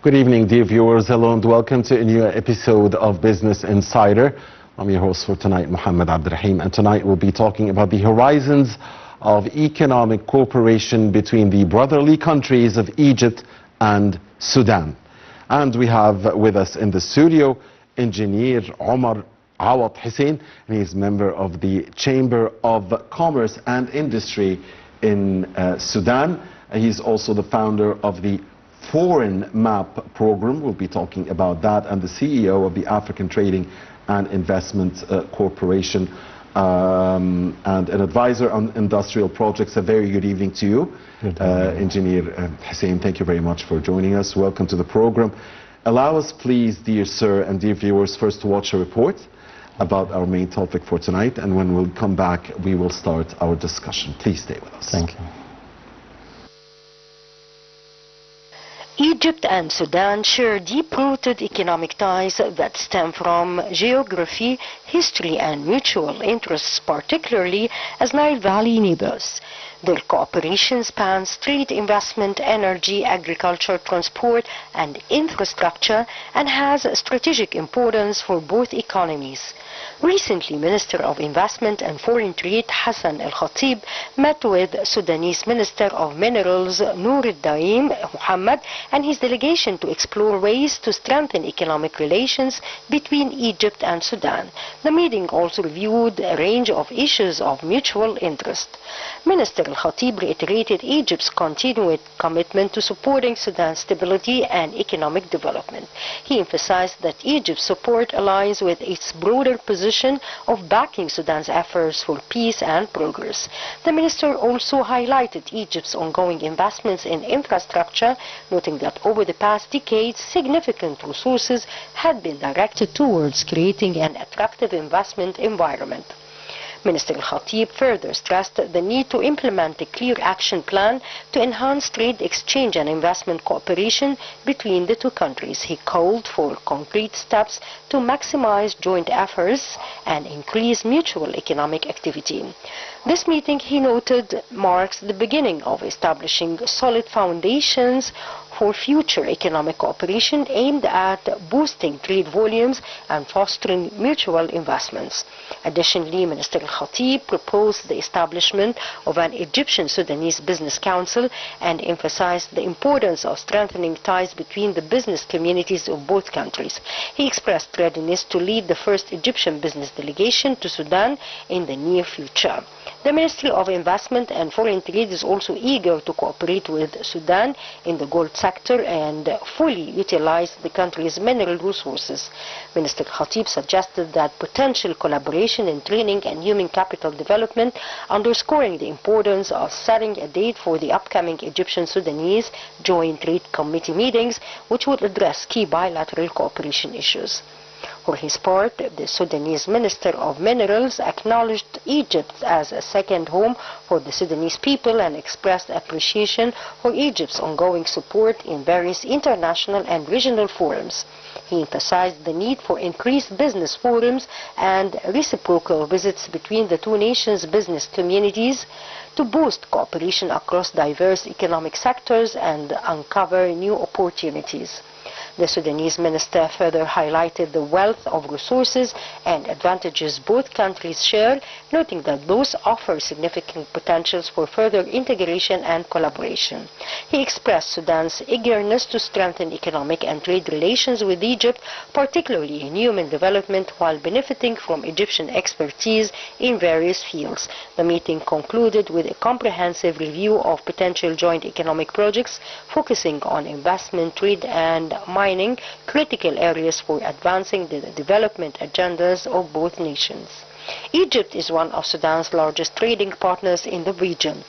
Good evening, dear viewers. Hello and welcome to a new episode of Business Insider. I'm your host for tonight, Mohammed Abdurrahim, and tonight we'll be talking about the horizons of economic cooperation between the brotherly countries of Egypt and Sudan. And we have with us in the studio engineer Omar Hussein, and he's member of the Chamber of Commerce and Industry in Sudan. He's also the founder of the Foreign Map program. We'll be talking about that, and the CEO of the African Trading and Investment Corporation, and an advisor on industrial projects. A very good evening to you, Engineer Hussein. Thank you very much for joining us. Welcome to the program. Allow us, please, dear sir and dear viewers, first to watch a report about our main topic for tonight, and when we'll come back, we will start our discussion. Please stay with us. Thank you. Egypt and Sudan share deep-rooted economic ties that stem from geography, history, and mutual interests, particularly as Nile Valley neighbors. Their cooperation spans trade, investment, energy, agriculture, transport, and infrastructure, and has strategic importance for both economies. Recently, Minister of Investment and Foreign Trade Hassan Al-Khatib met with Sudanese Minister of Minerals Noor al-Daim Mohammed and his delegation to explore ways to strengthen economic relations between Egypt and Sudan. The meeting also reviewed a range of issues of mutual interest. Minister Al-Khatib reiterated Egypt's continued commitment to supporting Sudan's stability and economic development. He emphasized that Egypt's support aligns with its broader position of backing Sudan's efforts for peace and progress. The minister also highlighted Egypt's ongoing investments in infrastructure, noting that over the past decades, significant resources had been directed towards creating an attractive investment environment. Minister Al-Khatib further stressed the need to implement a clear action plan to enhance trade exchange and investment cooperation between the two countries. He called for concrete steps to maximize joint efforts and increase mutual economic activity. This meeting, he noted, marks the beginning of establishing solid foundations for future economic cooperation aimed at boosting trade volumes and fostering mutual investments. Additionally, Minister Al-Khatib proposed the establishment of an Egyptian-Sudanese Business Council and emphasized the importance of strengthening ties between the business communities of both countries. He expressed readiness to lead the first Egyptian business delegation to Sudan in the near future. The Ministry of Investment and Foreign Trade is also eager to cooperate with Sudan in the gold sector and fully utilize the country's mineral resources. Minister Khatib suggested that potential collaboration in training and human capital development, underscoring the importance of setting a date for the upcoming Egyptian-Sudanese Joint Trade Committee meetings, which would address key bilateral cooperation issues. For his part, the Sudanese Minister of Minerals acknowledged Egypt as a second home for the Sudanese people and expressed appreciation for Egypt's ongoing support in various international and regional forums. He emphasized the need for increased business forums and reciprocal visits between the two nations' business communities to boost cooperation across diverse economic sectors and uncover new opportunities. The Sudanese minister further highlighted the wealth of resources and advantages both countries share, noting that those offer significant potentials for further integration and collaboration. He expressed Sudan's eagerness to strengthen economic and trade relations with Egypt, particularly in human development, while benefiting from Egyptian expertise in various fields. The meeting concluded with a comprehensive review of potential joint economic projects, focusing on investment, trade, and mining, critical areas for advancing the development agendas of both nations. Egypt is one of Sudan's largest trading partners in the region.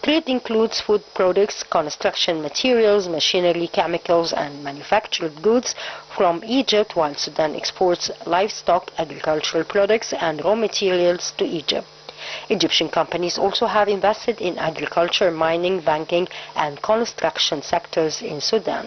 Trade includes food products, construction materials, machinery, chemicals, and manufactured goods from Egypt, while Sudan exports livestock, agricultural products, and raw materials to Egypt. Egyptian companies also have invested in agriculture, mining, banking, and construction sectors in Sudan.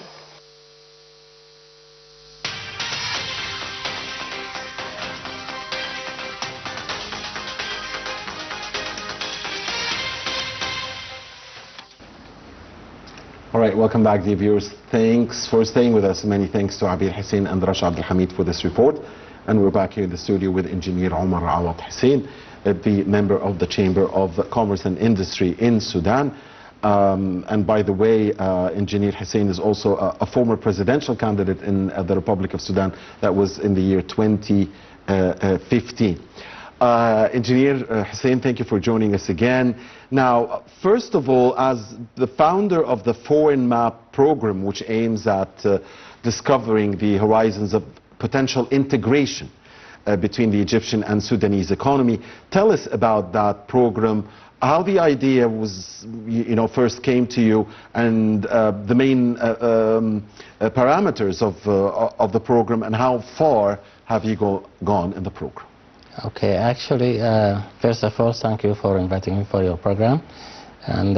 All right, welcome back, dear viewers. Thanks for staying with us. Many thanks to Abir Hussein and Rasha Abdul Hamid for this report. And we're back here in the studio with Engineer Omar Awad Hussein, the member of the Chamber of Commerce and Industry in Sudan. And by the way, Engineer Hussein is also a former presidential candidate in the Republic of Sudan. That was in the year 2015. Engineer Hussein, thank you for joining us again. Now, first of all, as the founder of the Foreign Map program, which aims at discovering the horizons of potential integration between the Egyptian and Sudanese economy, tell us about that program, how the idea was, first came to you, and the main parameters of the program, and how far have you gone in the program? Okay, actually, first of all, thank you for inviting me for your program. And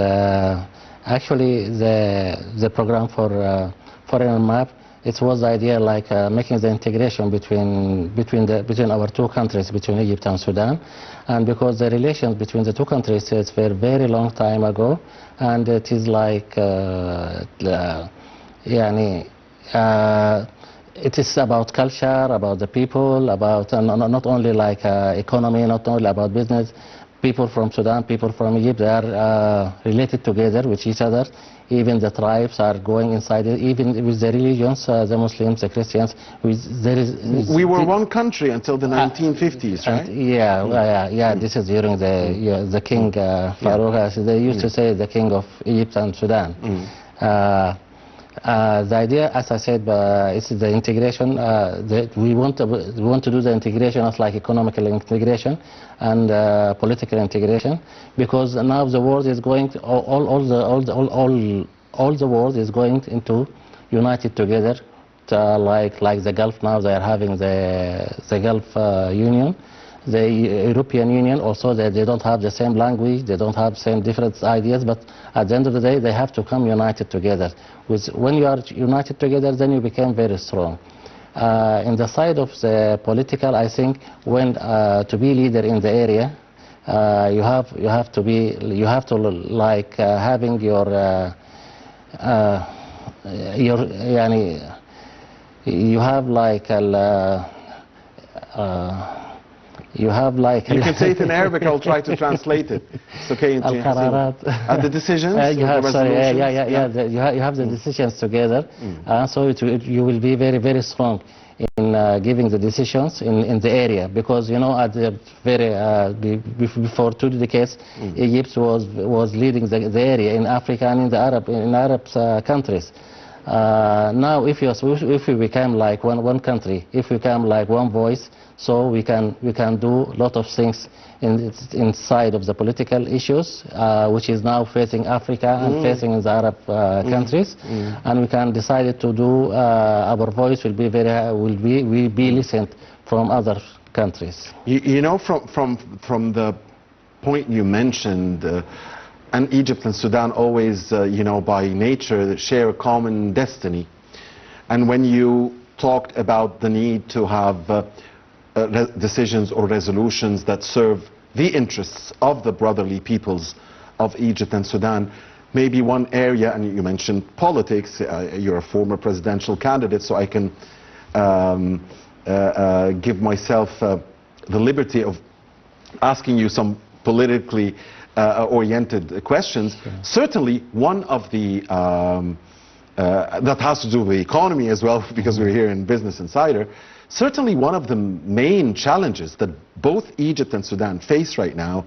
actually, the program for Foreign Map, it was the idea like making the integration between our two countries, between Egypt and Sudan. And because the relations between the two countries is for a very long time ago, and it is like, it is about culture, about the people, about not only like economy, not only about business. People from Sudan, people from Egypt, they are related together with each other. Even the tribes are going inside it, even with the religions, the Muslims, the Christians. We were one country until the 1950s, right? This is during the King Farouk. They used to say the King of Egypt and Sudan. The idea, as I said, is the integration. We want to do the integration as like economical integration and political integration, because now the world is going to, all the world is going into united together, like the Gulf now. They are having the Gulf Union. The European Union also, they don't have the same language, they don't have same different ideas, but at the end of the day they have to come united together. When you are united together, then you become very strong. In the side of the political, I think when to be leader in the area, you have to like having your you have like you have like... You can say it in Arabic, I'll try to translate it. It's okay. The decisions? You have the decisions together, so you will be very, very strong in giving the decisions in the area, because at the before 2 decades, Egypt was leading the area in Africa and in the Arab countries. Now, if we become like one country, if we become like one voice, so we can do a lot of things inside of the political issues, which is now facing Africa and facing the Arab countries, and we can decide to do our voice will be listened from other countries. From the point you mentioned. And Egypt and Sudan always, by nature, share a common destiny. And when you talked about the need to have decisions or resolutions that serve the interests of the brotherly peoples of Egypt and Sudan, maybe one area, and you mentioned politics, you're a former presidential candidate, so I can give myself the liberty of asking you some politically oriented questions. Sure. Certainly one of the that has to do with the economy as well, because we're here in Business Insider. Certainly one of the main challenges that both Egypt and Sudan face right now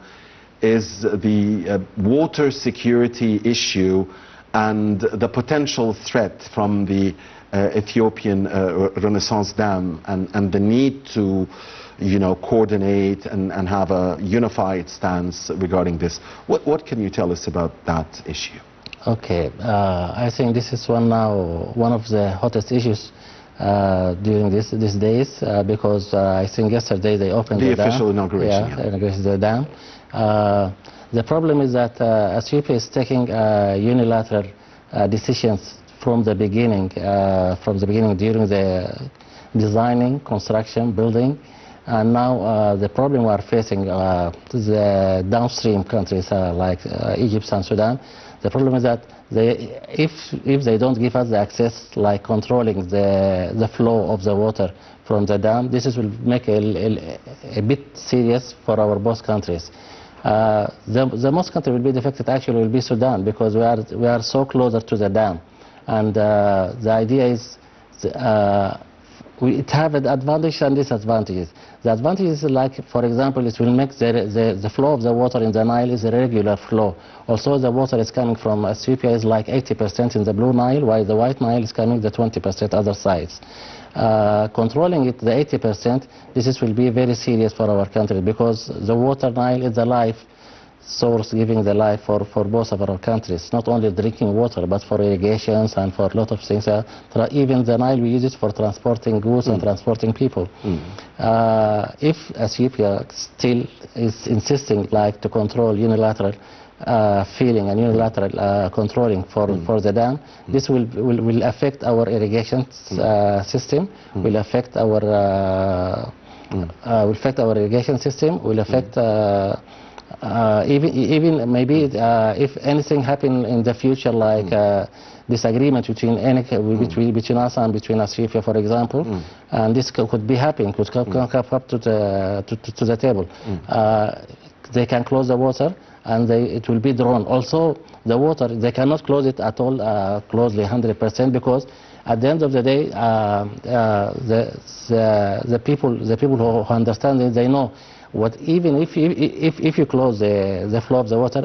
is the water security issue and the potential threat from the Ethiopian Renaissance Dam, and the need to coordinate and have a unified stance regarding this. What can you tell us about that issue? Okay, I think this is one of the hottest issues during these days, because I think yesterday they opened the official dam. Inauguration. Yeah, inaugurated the dam. The problem is that Ethiopia is taking unilateral decisions from the beginning during the designing, construction, building. And now the problem we are facing, the downstream countries like Egypt and Sudan, The problem is that if they don't give us the access, like controlling the flow of the water from the dam, this will make a bit serious for our both countries. The most country will be affected actually will be Sudan, because we are so closer to the dam, and the idea is it have advantages and disadvantages. The advantage is, like, for example, it will make the flow of the water in the Nile is a regular flow. Also, the water is coming from Ethiopia is like 80% in the Blue Nile, while the White Nile is coming the 20% other sides. Controlling it, the 80%, this will be very serious for our country, because the water Nile is the life source, giving the life for both of our countries, not only drinking water, but for irrigations and for a lot of things. Even the Nile, we use it for transporting goods and transporting people. If Ethiopia still is insisting, like, to control unilateral filling and unilateral controlling for the dam, this will affect our irrigation system, will affect our irrigation system, will affect even maybe if anything happen in the future, like disagreement between us and between Ethiopia, for example, and this could be happening, could come up to the table. They can close the water, and it will be drawn. Also, the water, they cannot close it at all closely 100%, because at the end of the day, the people who understand it, they know what, even if you close the flow of the water,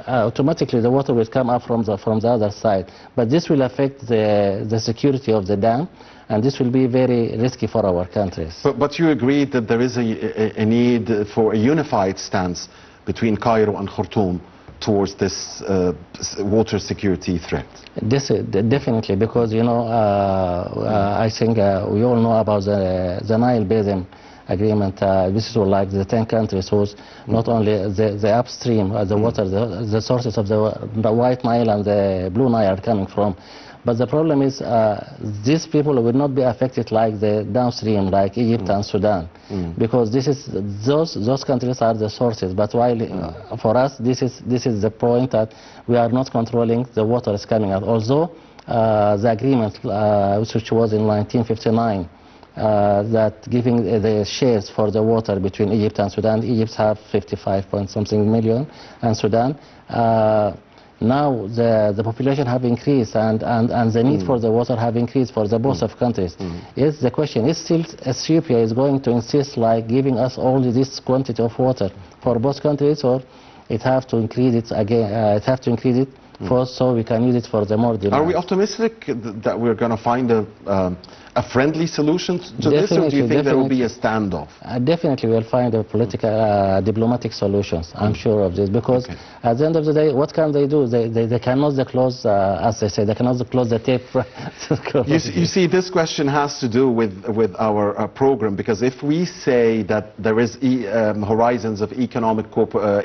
automatically the water will come up from the other side. But this will affect the security of the dam, and this will be very risky for our countries. But you agreed that there is a need for a unified stance between Cairo and Khartoum towards this water security threat. This definitely, because I think we all know about the Nile Basin Agreement. This is like the 10 countries whose not only the upstream, the water, the sources of the White Nile and the Blue Nile are coming from. But the problem is these people will not be affected like the downstream, like Egypt and Sudan, because those countries are the sources. But while for us, this is the point, that we are not controlling the water is coming out. Although the agreement, which was in 1959, that giving the shares for the water between Egypt and Sudan, Egypt have 55 point something million, and Sudan. Now the population have increased, and the need for the water have increased for the both of countries. Is the question, is still Ethiopia is going to insist, like, giving us only this quantity of water for both countries, or it have to increase it again? It have to increase it first, so we can use it for the more demand. Are we optimistic that we're going to find a friendly solution to this, or do you think there will be a standoff? Definitely we'll find a political, diplomatic solutions. I'm sure of this, because at the end of the day, what can they do? They cannot close, as they say, they cannot close the tape. You see, this question has to do with our program, because if we say that there is horizons of economic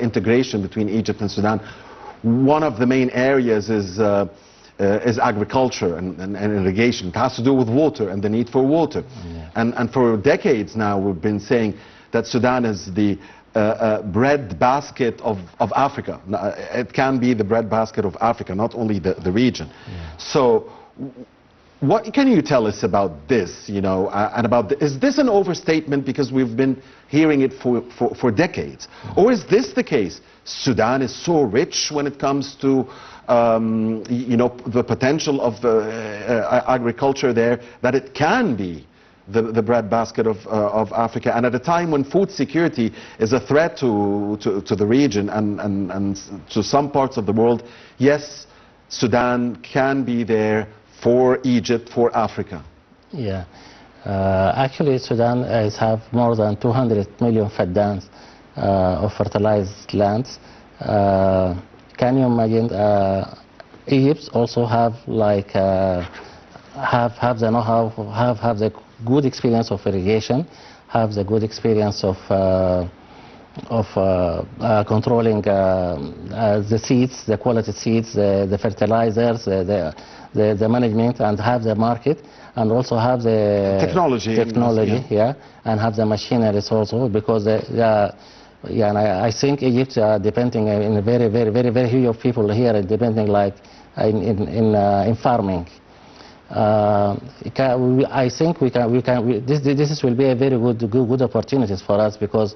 integration between Egypt and Sudan, one of the main areas is agriculture and irrigation. It has to do with water and the need for water. And for decades now, we've been saying that Sudan is the bread basket of Africa. It can be the bread basket of Africa, not only the region. So what can you tell us about this, and about is this an overstatement, because we've been hearing it for decades? Or is this the case? Sudan is so rich when it comes to the potential of agriculture there, that it can be the breadbasket of Africa. And at a time when food security is a threat to the region and to some parts of the world, yes, Sudan can be there for Egypt, for Africa. Yeah. Actually, Sudan have more than 200 million faddans of fertilized lands. Can you imagine? Egypt also have have the know-how, have the good experience of irrigation, have the good experience of controlling the seeds, the quality seeds, the fertilizers, the management, and have the market, and also have the technology, and have the machineries also, because yeah, and I think Egypt, depending in a very huge of people here, depending like in farming. I think this will be a very good opportunities for us, because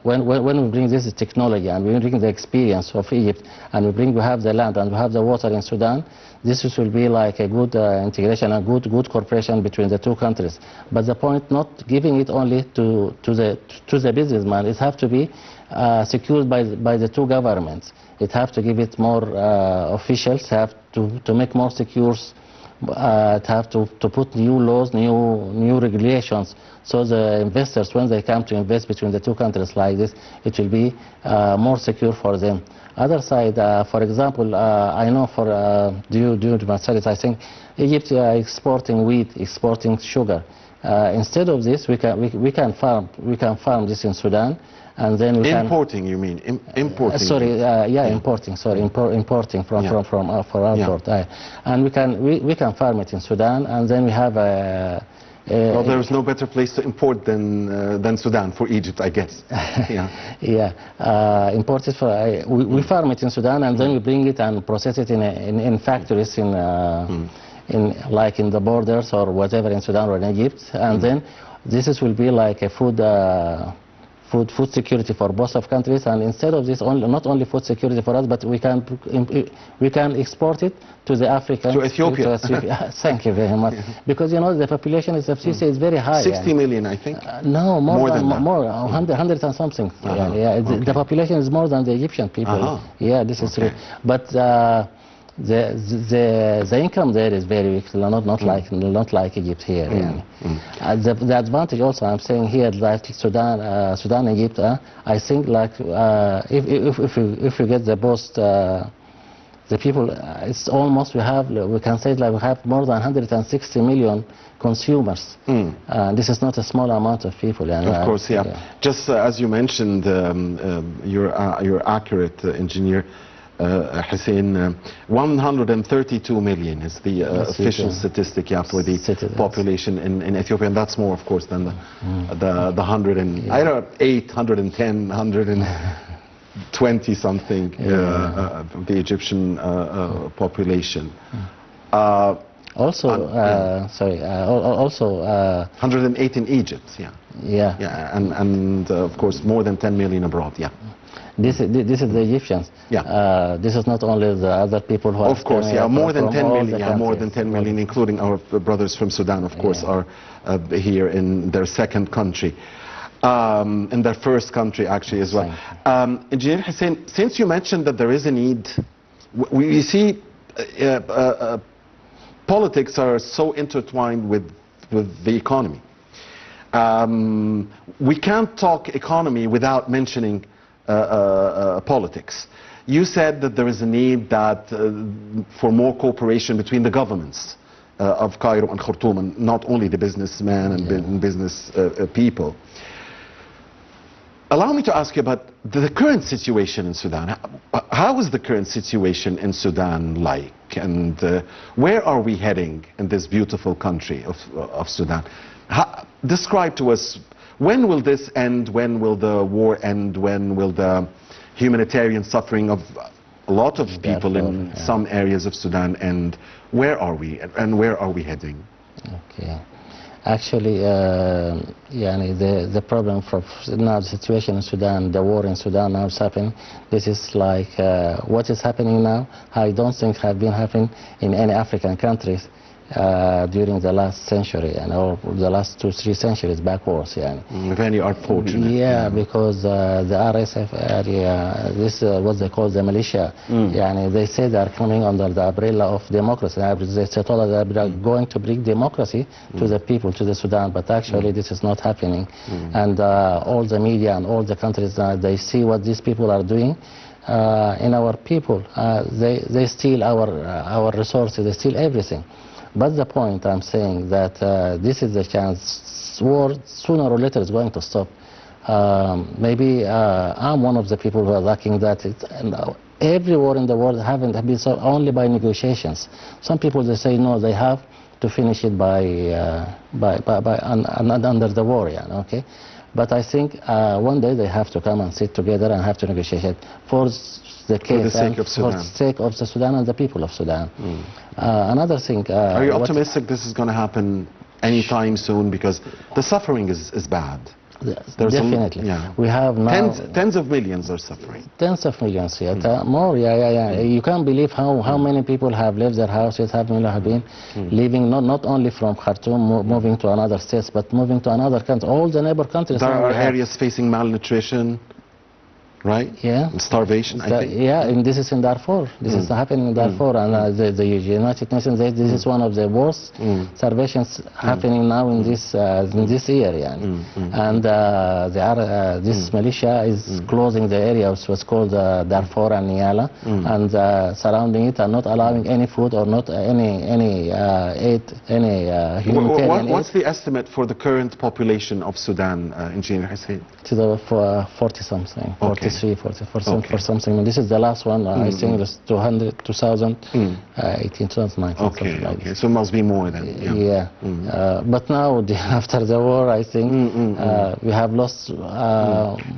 when we bring this technology and we bring the experience of Egypt, and we have the land and we have the water in Sudan, this will be like a good integration and good cooperation between the two countries. But the point, not giving it only to the businessman, it have to be secured by the two governments. It have to give it more officials, have to make more secure, have to put new laws, new regulations, so the investors, when they come to invest between the two countries like this, it will be more secure for them. Other side, for example, I know for due to my studies, I think Egypt exporting wheat, exporting sugar. Instead of this, we can farm this in Sudan, and then we importing. You mean importing? Sorry, importing. Sorry, importing from outboard. And we can farm it in Sudan, and then we have well, there is no better place to import than Sudan for Egypt, I guess. Import it for we farm it in Sudan, and then we bring it and process it in factories in the borders or whatever in Sudan or in Egypt, and then this will be like a food security for both of countries. And instead of this, not only food security for us, but we can export it to the African, to Ethiopia. Thank you very much. Because you know the population of Sisi is very high. 60 million, I think. No, more than 100 and something. The population is more than the Egyptian people. Yeah, this is true. But the income there is very weak, not like Egypt here. The advantage also I'm saying here, like Sudan, Egypt, I think like if we get the both the people, it's almost we can say like we have more than 160 million consumers. This is not a small amount of people. Of course, Just as you mentioned, you're accurate, engineer. Hussein, 132 million is the official statistic for the population in Ethiopia, and that's more, of course, than the 100 and I don't know, 810, 120 something the Egyptian population. Also, also 108 in Egypt, and of course more than 10 million abroad, This is the Egyptians. This is not only the other people who are. Of course, more than 10 million. More than 10 million, including our brothers from Sudan. Of course, are here in their second country, in their first country actually as well. Engineer Hussein, since you mentioned that there is a need, we see politics are so intertwined with the economy. We can't talk economy without mentioning politics. You said that there is a need for more cooperation between the governments of Cairo and Khartoum, and not only the businessmen and business people. Allow me to ask you about the current situation in Sudan. How is the current situation in Sudan like, and where are we heading in this beautiful country of Sudan? Describe to us, when will this end? When will the war end? When will the humanitarian suffering of a lot of people in some areas of Sudan end? Where are we, and where are we heading? Okay. Actually, the problem from now, the situation in Sudan, the war in Sudan now is happening. This is like what is happening now. I don't think have been happening in any African countries during the last century, or the last 2-3 centuries backwards. Very unfortunate. Because the RSF area, this what they call the militia. They say they are coming under the umbrella of democracy. They told us they are going to bring democracy to the people, to the Sudan, but actually this is not happening. And all the media and all the countries, they see what these people are doing. In our people, they steal our resources, they steal everything. But the point I'm saying that this is the chance. War sooner or later is going to stop. Maybe I'm one of the people who are lacking that. Every war in the world haven't been solved only by negotiations. Some people they say no, they have to finish it by under the war. Okay. But I think one day they have to come and sit together and have to negotiate it for the case sake and of for Sudan. the sake of the Sudan and the people of Sudan. Another thing. Are you optimistic this is going to happen anytime soon? Because the suffering is bad. There's Definitely. We have now tens of millions are suffering. Tens of millions, more, You can't believe how many people have left their houses, have been leaving not only from Khartoum, moving to another states, but moving to another country, all the neighbor countries. There are areas facing malnutrition, right? Yeah. And starvation, I think. Yeah, and this is in Darfur. This is happening in Darfur, and the United Nations says this is one of the worst starvations happening now in this year, and this militia is closing the area, which was called Darfur and Niala, and surrounding it and not allowing any food or not any aid, any humanitarian What's aid. the estimate for the current population of Sudan, Engineer Hussein? To the 40 something. 43, 44 for something. And this is the last one. I think it's 200, 2018, 2019. Okay, like this. so it must be more than. But now, after the war, I think we have lost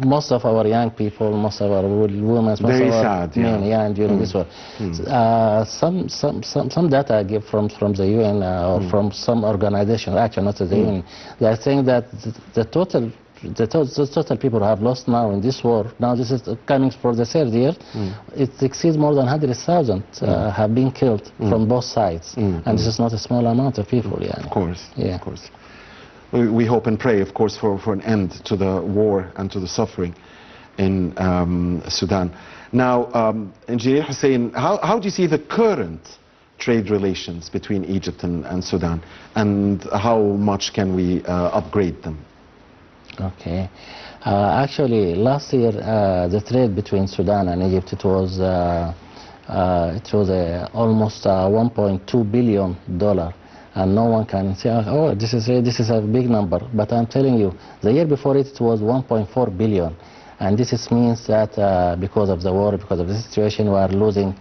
most of our young people, most of our women, most Very of our sad, men, during this war. Some data I give from the UN or from some organization, actually not the UN, they are saying that the total people who have lost now in this war, now this is coming for the third year, it exceeds more than 100,000 have been killed from both sides. And this is not a small amount of people. Of course, of course. We hope and pray, of course, for an end to the war and to the suffering in Sudan. Now, Engineer Hussein, how do you see the current trade relations between Egypt and Sudan, and how much can we upgrade them? Okay. Actually, last year, the trade between Sudan and Egypt, it was almost $1.2 billion. And no one can say, oh, this is a big number. But I'm telling you, the year before it was 1.4 billion. And this means that because of the war, because of the situation, we are losing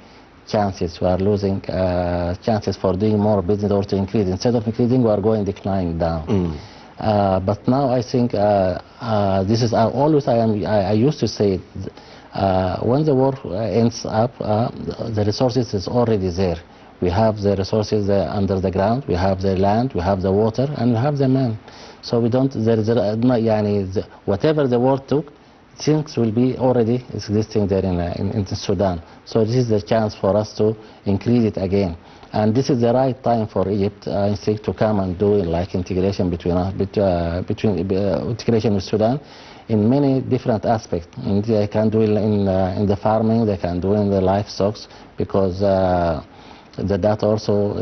chances. We are losing chances for doing more business or to increase. Instead of increasing, we are declining down. But now I think this is always I used to say when the war ends up, the resources is already there. We have the resources under the ground, we have the land, we have the water, and we have the men. So we don't. Whatever the war took, things will be already existing there in Sudan. So this is the chance for us to increase it again. And this is the right time for Egypt, I think, to come and do like integration integration with Sudan in many different aspects. And they can do it in the farming, they can do it in the livestock, because the data also,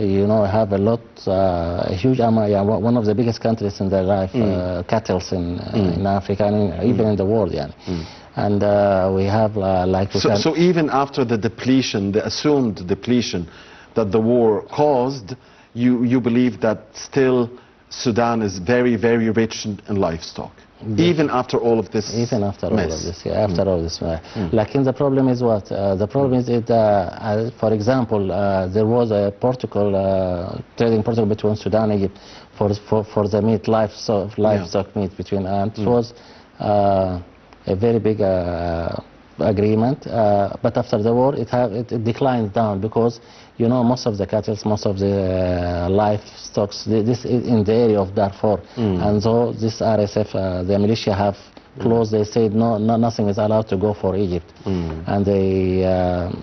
have a lot, a huge amount, one of the biggest countries in the cattle in Africa and even in the world, And we have So even after the depletion, the assumed depletion that the war caused, you believe that still Sudan is very, very rich in livestock, even after all of this mess. Even after all of this, after all this. Like, the problem is what? The problem is that, for example, there was a trading protocol between Sudan and Egypt for the meat, livestock meat between, and it was a very big agreement, but after the war it declined down, because most of the cattle, most of the livestock, this is in the area of Darfur, and so this RSF, the militia, have closed. They said nothing is allowed to go for Egypt, and they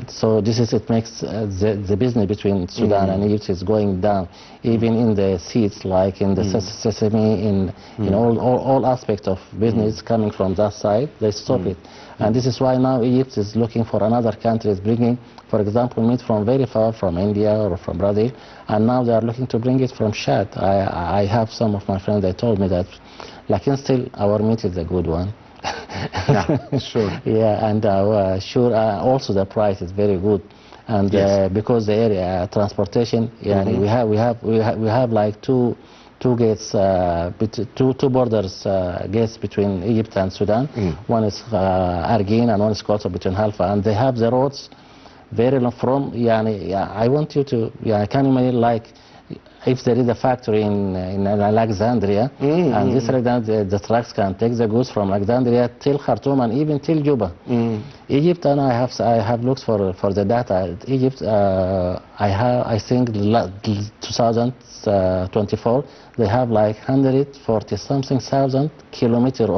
so it makes the business between Sudan and Egypt is going down, even in the seeds, like in the sesame, in all aspects of business coming from that side, they stop it. And this is why now Egypt is looking for another country, is bringing, for example, meat from very far, from India or from Brazil, and now they are looking to bring it from Chad. I have some of my friends, they told me that, still our meat is a good one. Sure. And also the price is very good, and because the area transportation, we have like two gates, two borders gates between Egypt and Sudan. One is Argin and one is also between Halfa, and they have the roads very long from. I want you to. Can you imagine, like if there is a factory in Alexandria, and this the trucks can take the goods from Alexandria till Khartoum and even till Juba. Egypt, and I have looked for the data. Egypt, I think 2024 they have like 140 something thousand kilometers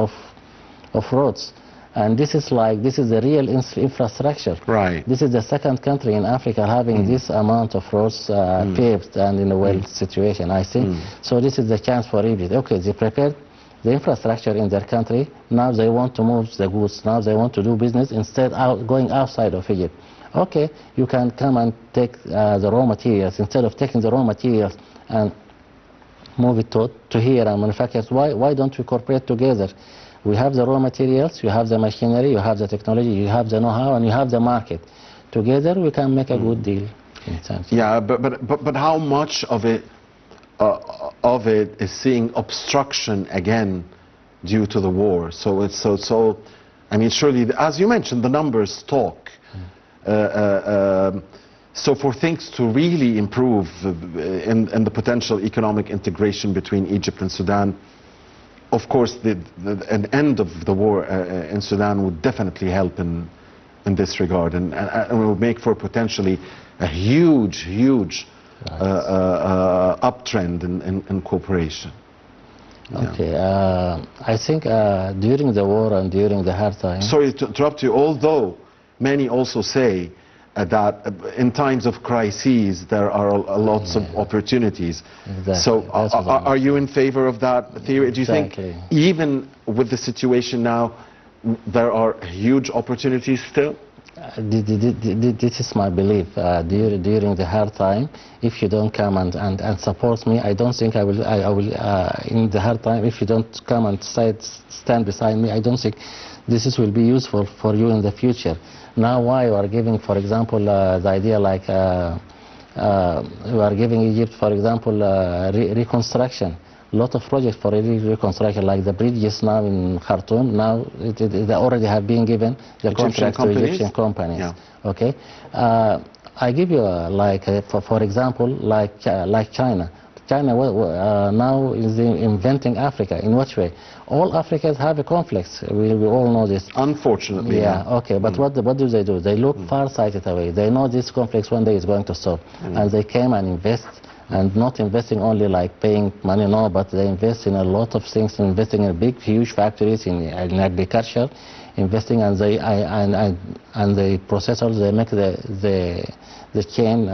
of roads. And this is the real infrastructure. Right. This is the second country in Africa having this amount of roads paved and in a well situation, I think. So this is the chance for Egypt. Okay, they prepared the infrastructure in their country. Now they want to move the goods. Now they want to do business instead going outside of Egypt. Okay, you can come and take the raw materials. Instead of taking the raw materials and move it to here and manufacture it, why don't we cooperate together? We have the raw materials, you have the machinery, you have the technology, you have the know-how, and you have the market. Together we can make a good deal. Yeah, but how much of it is seeing obstruction again due to the war? So it's so. I mean, surely, as you mentioned, the numbers talk. So for things to really improve in the potential economic integration between Egypt and Sudan, of course, an end of the war in Sudan would definitely help in this regard, and will make for potentially a huge uptrend in cooperation. Okay, I think during the war and during the hard time... Sorry to interrupt you, although many also say that in times of crises there are lots of opportunities. Exactly. So are you in favor of that theory? Do you think even with the situation now there are huge opportunities still? This is my belief. During the hard time, if you don't come and support me, I don't think I will in the hard time, if you don't come and stand beside me, I don't think this will be useful for you in the future. Now why you are giving, for example, the idea like you are giving Egypt, for example, reconstruction. A lot of projects for reconstruction, like the bridges now in Khartoum, now they already have been given the contract to Egyptian companies. Yeah. Okay, I give you for example, like China. China now is inventing Africa. In which way? All Africans have a conflict. We all know this. Unfortunately. Yeah. Okay. But what do? They look far-sighted away. They know this conflict one day is going to stop, and they came and invest. And not investing only like paying money, no, but they invest in a lot of things, investing in big, huge factories in agriculture, investing, and the processors, they make the chain,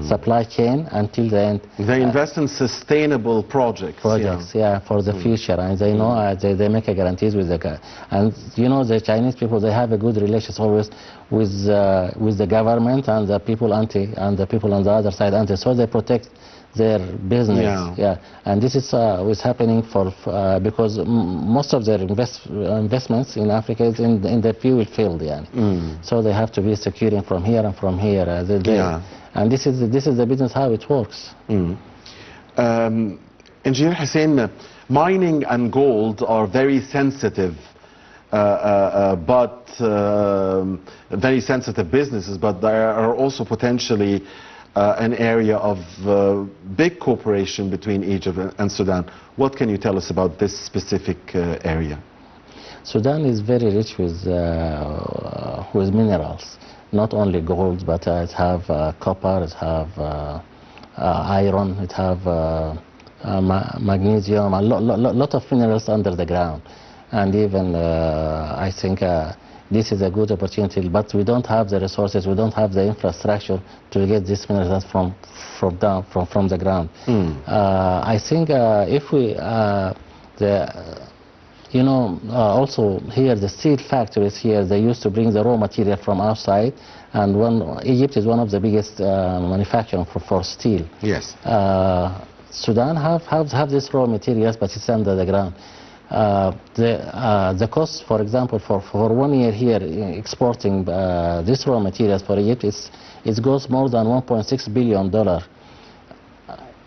supply chain until the end. They invest in sustainable projects. Yeah, for the future, and they know they make a guarantees with the and you know the Chinese people, they have a good relations always with the government and the people and the people on the other side so they protect their business. Yeah, and this is what's happening because most of their investments in Africa is in the fuel field. Yeah. So they have to be securing from here and from here. And this is the business how it works. Engineer Hussein, mining and gold are very sensitive, very sensitive businesses, but there are also potentially an area of big cooperation between Egypt and Sudan. What can you tell us about this specific area? Sudan is very rich with minerals. Not only gold, but it have copper, it have iron, it have magnesium, a lot of minerals under the ground. And even I think this is a good opportunity, but we don't have the resources, we don't have the infrastructure to get these minerals from the ground. I think if we also here the steel factories here, they used to bring the raw material from outside, and Egypt is one of the biggest manufacturers for steel. Yes. Sudan have this raw materials, but it's under the ground. The cost, for example, for 1 year here exporting this raw materials for Egypt, it goes more than $1.6 billion.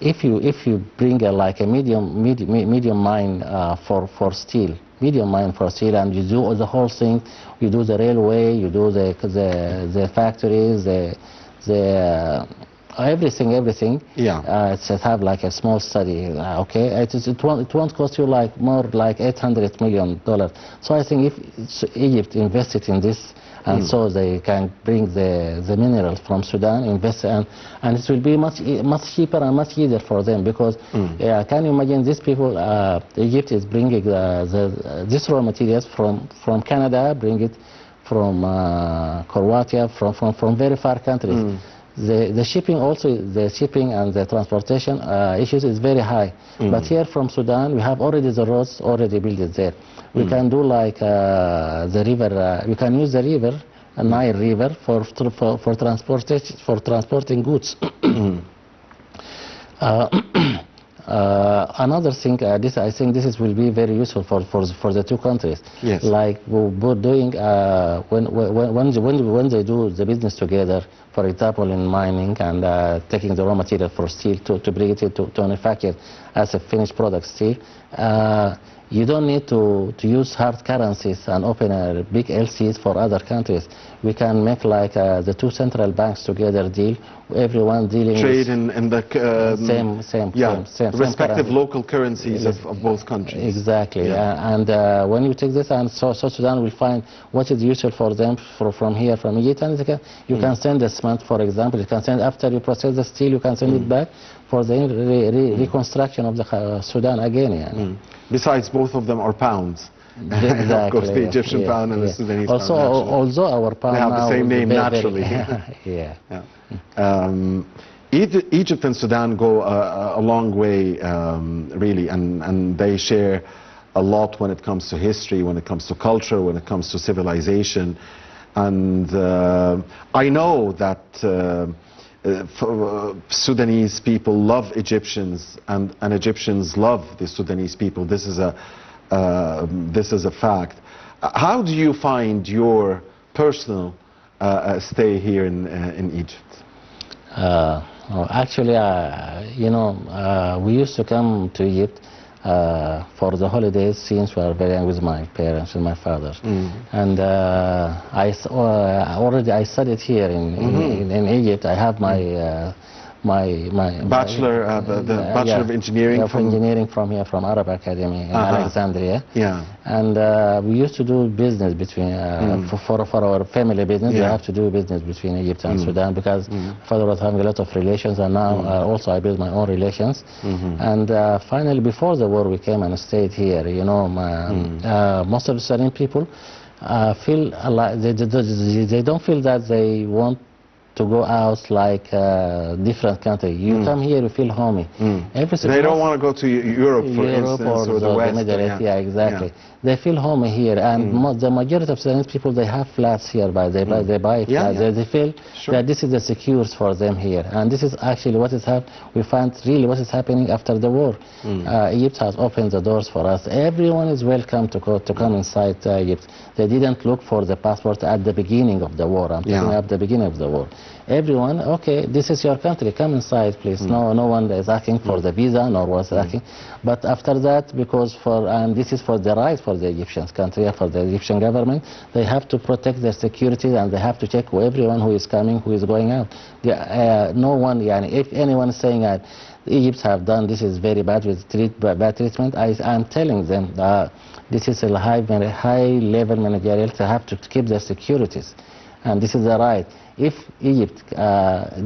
If you bring like a medium mine for steel, and you do the whole thing, you do the railway, you do the factories, the everything. Yeah. It's have like a small study. Okay, it won't cost you like more like $800 million. So I think if Egypt invested in this, and so they can bring the minerals from Sudan, invest, and it will be much cheaper and much easier for them, because can you imagine these people? Egypt is bringing these raw materials from Canada, bring it from Croatia, from very far countries. The shipping also, the shipping and the transportation issues is very high. But here from Sudan, we have already the roads already built there. We can do like the river. We can use the river, Nile River, for transporting goods. Another thing, I think this will be very useful for the two countries. Yes. Like we're doing when they do the business together, for example in mining and taking the raw material for steel to bring it to manufacture as a finished product steel. You don't need to use hard currencies and open a big LCs for other countries. We can make like the two central banks together deal, everyone dealing trade with in the same respective currency. local currencies of both countries. Exactly. And when you take this, and so Sudan will find what is useful for them from here, from Egypt, and you can send the cement, for example. You can send, after you process the steel, you can send it back for the reconstruction of the Sudan again. Besides, both of them are pounds. Exactly. Of course, the Egyptian pound and the Sudanese also, pound. although our pound they have now the same name naturally. Egypt and Sudan go a long way, really, and they share a lot when it comes to history, when it comes to culture, when it comes to civilization. And I know that Sudanese people love Egyptians, and Egyptians love the Sudanese people. This is a fact. How do you find your personal stay here in Egypt? Actually, we used to come to Egypt for the holidays since we were very young with my parents and my father. And I studied here in Egypt. I have my bachelor, the Bachelor of Engineering from here, from Arab Academy in Alexandria. And we used to do business between for our family business. We have to do business between Egypt and Sudan, because father was having a lot of relations, and now also I built my own relations. And finally, before the war, we came and stayed here. Most of the Sudanese people feel like they don't feel that they want to go out like different country. You come here, you feel homey. They don't want to go to Europe, for instance, or the West. Middle East, exactly. They feel homey here, and the majority of Sudanese people, they have flats here, they buy flats. They feel that this is the secure for them here, and this is actually what is happening. We find really what is happening after the war. Egypt has opened the doors for us. Everyone is welcome to come inside Egypt. They didn't look for the passport at the beginning of the war. I'm talking at the beginning of the war. Everyone, okay, this is your country, come inside, please. No one is asking for the visa, nor was asking. But after that, because and this is for the right for the Egyptian country, for the Egyptian government, they have to protect their security, and they have to check everyone who is coming, who is going out. No one, if anyone is saying that Egypt have done this is very bad with bad treatment, I'm telling them this is a high level managerial to have to keep their securities, and this is the right. If Egypt,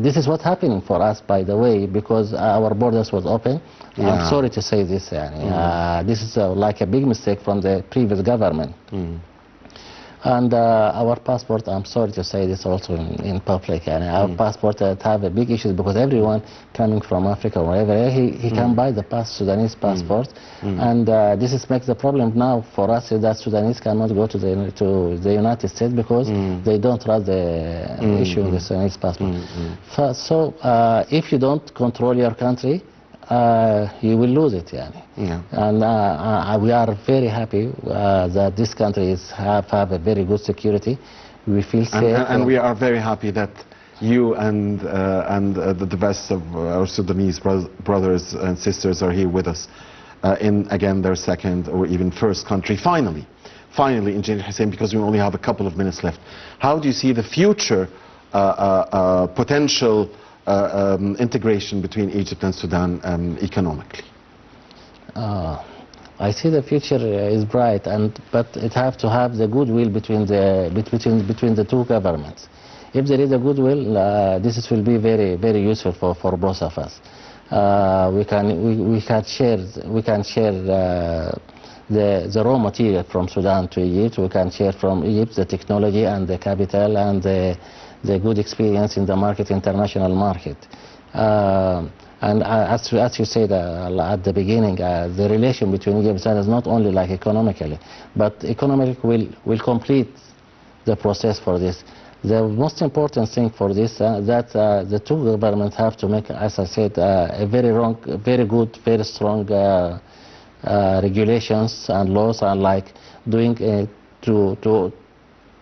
this is what's happening for us, by the way, because our borders was open. I'm sorry to say this, this is like a big mistake from the previous government. And our passport, I'm sorry to say this also in public, our passport have a big issue, because everyone coming from Africa or wherever, he can buy the Sudanese passport. And this makes the problem now for us, is that Sudanese cannot go to the United States, because they don't trust the issue the Sudanese passport. So if you don't control your country, you will lose it, and we are very happy that this country have a very good security. We feel safe, and we are very happy that you and the rest of our Sudanese brothers and sisters are here with us in again their second or even first country. Finally, Engineer Hussein, because we only have a couple of minutes left, how do you see the future potential integration between Egypt and Sudan economically? I see the future is bright, but it have to have the goodwill between the two governments. If there is a goodwill, this will be very useful for both of us. We can share the raw material from Sudan to Egypt. We can share from Egypt the technology and the capital and the good experience in the market, international market. And as you said at the beginning, the relation between Egypt and Sudan is not only like economically, but economically will complete the process for this. The most important thing for this that the two governments have to make, as I said, a very good, very strong regulations and laws, and like doing to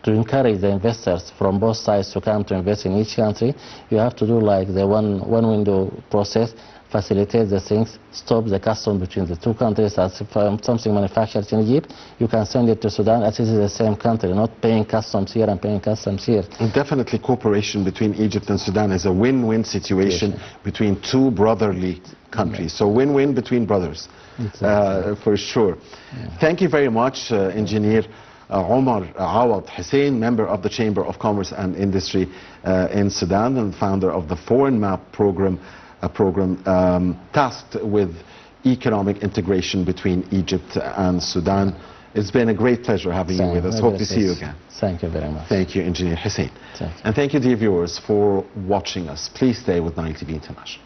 encourage the investors from both sides to come to invest in each country. You have to do like the one window process, facilitate the things, stop the custom between the two countries. As if something manufactured in Egypt, you can send it to Sudan as it is the same country, not paying customs here and paying customs here. And definitely cooperation between Egypt and Sudan is a win-win situation between two brotherly countries. So win-win between brothers, for sure. Thank you very much, Engineer Omar Awad Hussein, member of the Chamber of Commerce and Industry in Sudan and founder of the Foreign Map program, a program tasked with economic integration between Egypt and Sudan. It's been a great pleasure having you with us. Hope to see you again. Thank you very much. Thank you, Engineer Hussein. And thank you, dear viewers, for watching us. Please stay with Nile TV International.